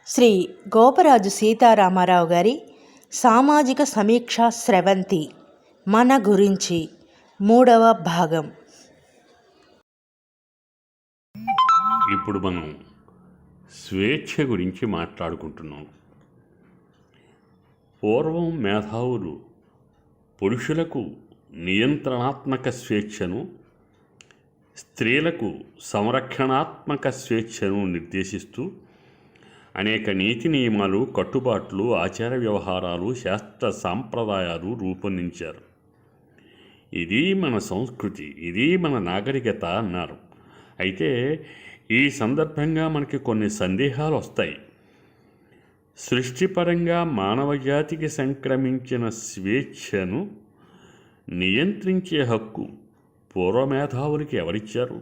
శ్రీ గోపరాజు సీతారామారావు గారి సామాజిక సమీక్ష స్రవంతి మన గురించి 3వ భాగం. ఇప్పుడు మనం స్వేచ్ఛ గురించి మాట్లాడుకుంటున్నాం. పూర్వం మేధావులు పురుషులకు నియంత్రణాత్మక స్వేచ్ఛను, స్త్రీలకు సంరక్షణాత్మక స్వేచ్ఛను నిర్దేశిస్తూ అనేక నీతి నియమాలు, కట్టుబాట్లు, ఆచార వ్యవహారాలు, శాస్త్ర సాంప్రదాయాలు రూపొందించారు. ఇది మన సంస్కృతి, ఇది మన నాగరికత అన్నారు. అయితే ఈ సందర్భంగా మనకి కొన్ని సందేహాలు వస్తాయి. సృష్టిపరంగా మానవజాతికి సంక్రమించిన స్వేచ్ఛను నియంత్రించే హక్కు పూర్వమేధావులకి ఎవరిచ్చారు?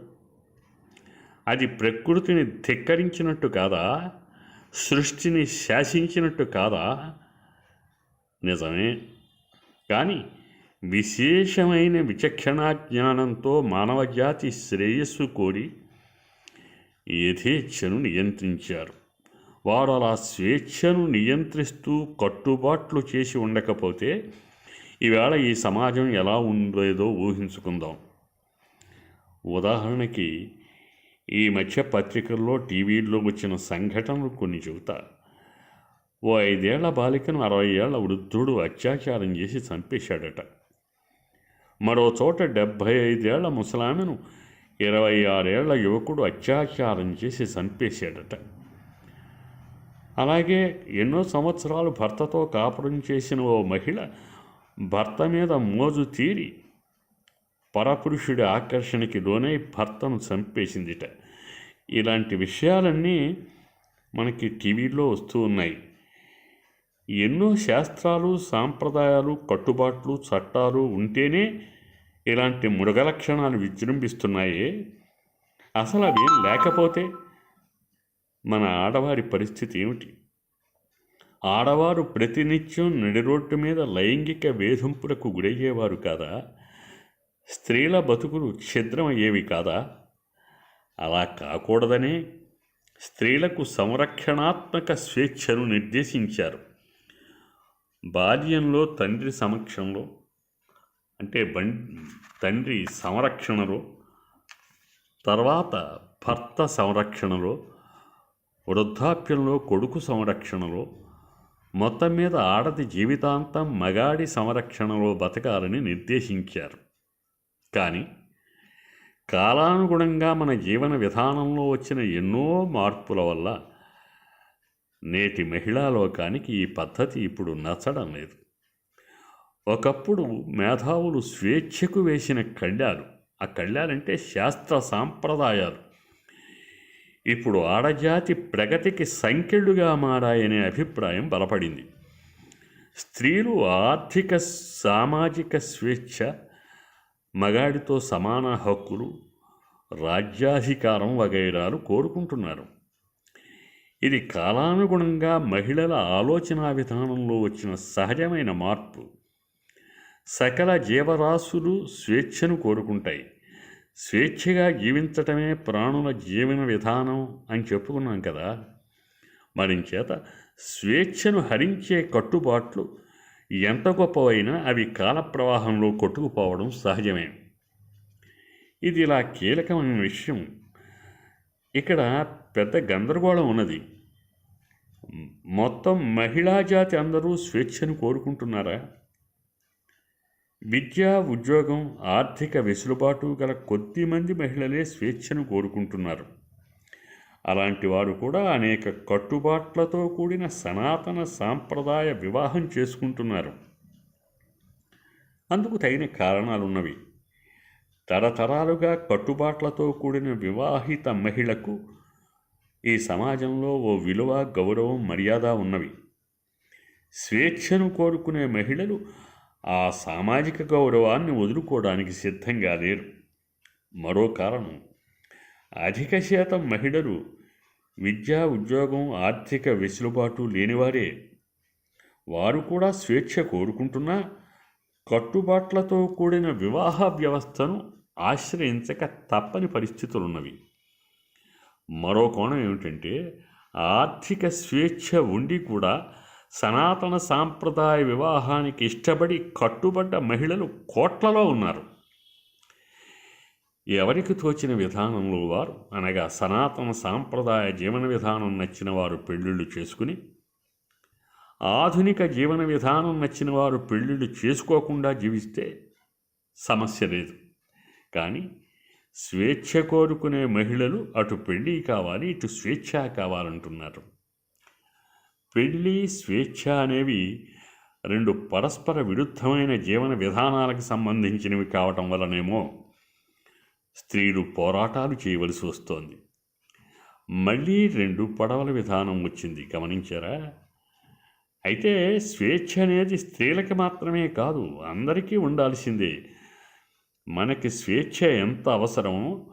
అది ప్రకృతిని ధిక్కరించినట్టు కాదా? సృష్టిని శాసించినట్టు కాదా? నిజమే. కానీ విశేషమైన విచక్షణా జ్ఞానంతో మానవజాతి శ్రేయస్సు కోరి యథేచ్ఛను నియంత్రించారు. వారు అలా స్వేచ్ఛను నియంత్రిస్తూ కట్టుబాట్లు చేసి ఉండకపోతే ఈవేళ ఈ సమాజం ఎలా ఉండేదో ఊహించుకుందాం. ఉదాహరణకి ఈ మధ్య పత్రికల్లో, టీవీల్లో వచ్చిన సంఘటనలు కొన్ని చెబుతా. ఓ 5 ఏళ్ల బాలికను 60 ఏళ్ల వృద్ధుడు అత్యాచారం చేసి చంపేశాడట. మరో చోట 75 ఏళ్ల ముసలామెను 26 ఏళ్ల యువకుడు అత్యాచారం చేసి చంపేశాడట. అలాగే ఎన్నో సంవత్సరాలు భర్తతో కాపురం చేసిన ఓ మహిళ భర్త మీద మోజు తీరి పరపురుషుడి ఆకర్షణకి లోనై భర్తను చంపేసిందిట. ఇలాంటి విషయాలన్నీ మనకి టీవీలో వస్తూ ఉన్నాయి. ఎన్నో శాస్త్రాలు, సాంప్రదాయాలు, కట్టుబాట్లు, చట్టాలు ఉంటేనే ఇలాంటి మృగలక్షణాలు విజృంభిస్తున్నాయే. అసలు అవి లేకపోతే మన ఆడవారి పరిస్థితి ఏమిటి? ఆడవారు ప్రతినిత్యం నడిరోడ్డు మీద లైంగిక వేధింపులకు గురయ్యేవారు కాదా? స్త్రీల బతుకులు ఛిద్రమయ్యేవి కాదా? అలా కాకూడదనే స్త్రీలకు సంరక్షణాత్మక స్వేచ్ఛను నిర్దేశించారు. బాల్యంలో తండ్రి సమక్షంలో, అంటే తండ్రి సంరక్షణలో, తర్వాత భర్త సంరక్షణలో, వృద్ధాప్యంలో కొడుకు సంరక్షణలో, మొత్తం మీద ఆడది జీవితాంతం మగాడి సంరక్షణలో బతకాలని నిర్దేశించారు. కానీ కాలానుగుణంగా మన జీవన విధానంలో వచ్చిన ఎన్నో మార్పుల వల్ల నేటి మహిళా లోకానికి ఈ పద్ధతి ఇప్పుడు నచ్చడం లేదు. ఒకప్పుడు మేధావులు స్వేచ్ఛకు వేసిన కళ్యాలు, ఆ కళ్యాలంటే శాస్త్ర సాంప్రదాయాలు, ఇప్పుడు ఆడజాతి ప్రగతికి సంకెళ్ళుగా మారాయనే అభిప్రాయం బలపడింది. స్త్రీలు ఆర్థిక, సామాజిక స్వేచ్ఛ, మగాడితో సమాన హక్కులు, రాజ్యాధికారం వగైరాలు కోరుకుంటున్నారు. ఇది కాలానుగుణంగా మహిళల ఆలోచనా విధానంలో వచ్చిన సహజమైన మార్పు. సకల జీవరాశులు స్వేచ్ఛను కోరుకుంటాయి. స్వేచ్ఛగా జీవించటమే ప్రాణుల జీవన విధానం అని చెప్పుకున్నాం కదా. మరించేత స్వేచ్ఛను హరించే కట్టుబాట్లు ఎంత గొప్పవైనా అవి కాలప్రవాహంలో కొట్టుకుపోవడం సహజమే. ఇది ఇలా కీలకమైన విషయం. ఇక్కడ పెద్ద గందరగోళం ఉన్నది. మొత్తం మహిళా జాతి అందరూ స్వేచ్ఛను కోరుకుంటున్నారా? విద్య, ఉద్యోగం, ఆర్థిక వెసులుబాటు గల కొద్దిమంది మహిళలే స్వేచ్ఛను కోరుకుంటున్నారు. అలాంటి వారు కూడా అనేక కట్టుబాట్లతో కూడిన సనాతన సాంప్రదాయ వివాహం చేసుకుంటున్నారు. అందుకు తగిన కారణాలున్నవి. తరతరాలుగా కట్టుబాట్లతో కూడిన వివాహిత మహిళకు ఈ సమాజంలో ఓ విలువ, గౌరవం, మర్యాద ఉన్నవి. స్వేచ్ఛను కోరుకునే మహిళలు ఆ సామాజిక గౌరవాన్ని వదులుకోవడానికి సిద్ధంగా లేరు. మరో కారణం, అధిక శాతం మహిళలు విద్య, ఉద్యోగం, ఆర్థిక వెసులుబాటు లేనివారే. వారు కూడా స్వేచ్ఛ కోరుకుంటున్నా కట్టుబాట్లతో కూడిన వివాహ వ్యవస్థను ఆశ్రయించక తప్పని పరిస్థితులున్నవి. మరో కోణం ఏమిటంటే ఆర్థిక స్వేచ్ఛ ఉండి కూడా సనాతన సాంప్రదాయ వివాహానికి ఇష్టపడి కట్టుబడ్డ మహిళలు కోట్లలో ఉన్నారు. ఎవరికి తోచిన విధానంలో వారు, అనగా సనాతన సాంప్రదాయ జీవన విధానం నచ్చిన వారు పెళ్ళిళ్ళు చేసుకుని, ఆధునిక జీవన విధానం నచ్చిన వారు పెళ్ళిళ్ళు చేసుకోకుండా జీవిస్తే సమస్య లేదు. కానీ స్వేచ్ఛ కోరుకునే మహిళలు అటు పెళ్ళి కావాలి, ఇటు స్వేచ్ఛ కావాలంటున్నారు. పెళ్ళి, స్వేచ్ఛ అనేవి రెండు పరస్పర విరుద్ధమైన జీవన విధానాలకు సంబంధించినవి కావటం వలనేమో స్త్రీలు పోరాటాలు చేయవలసి వస్తోంది. మళ్ళీ రెండు పడవల విధానం వచ్చింది, గమనించారా? అయితే స్వేచ్ఛ అనేది స్త్రీలకి మాత్రమే కాదు, అందరికీ ఉండాల్సిందే. మనకి స్వేచ్ఛ ఎంత అవసరమో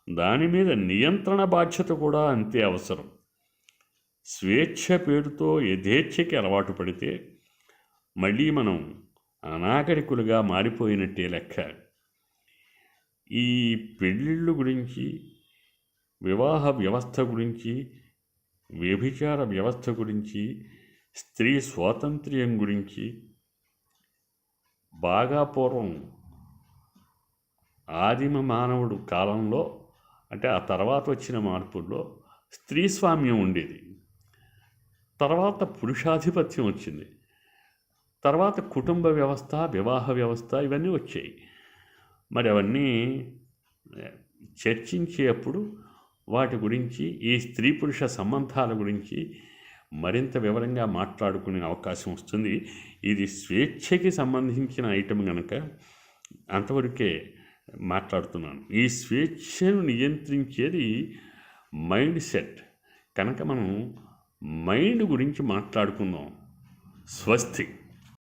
దాని మీద నియంత్రణ బాధ్యత కూడా అంతే అవసరం. స్వేచ్ఛ పేరుతో యథేచ్ఛకి అలవాటు పడితే మళ్ళీ మనం అనాగరికులుగా మారిపోయినట్టే లెక్క. ఈ పెళ్ళిళ్ళు గురించి, వివాహ వ్యవస్థ గురించి, వ్యభిచార వ్యవస్థ గురించి, స్త్రీ స్వాతంత్ర్యం గురించి బాగా పూర్వం ఆదిమ మానవుడు కాలంలో, అంటే ఆ తర్వాత వచ్చిన మార్పుల్లో స్త్రీ స్వామ్యం ఉండేది. తర్వాత పురుషాధిపత్యం వచ్చింది. తర్వాత కుటుంబ వ్యవస్థ, వివాహ వ్యవస్థ ఇవన్నీ వచ్చాయి. మరి అవన్నీ చర్చించేటప్పుడు వాటి గురించి, ఈ స్త్రీ పురుష సంబంధాల గురించి మరింత వివరంగా మాట్లాడుకునే అవకాశం వస్తుంది. ఇది స్వేచ్ఛకి సంబంధించిన ఐటెం కనుక అంతవరకే మాట్లాడుతున్నాను. ఈ స్వేచ్ఛను నియంత్రించేది మైండ్ సెట్ కనుక మనం మైండ్ గురించి మాట్లాడుకుందాం. స్వస్తి.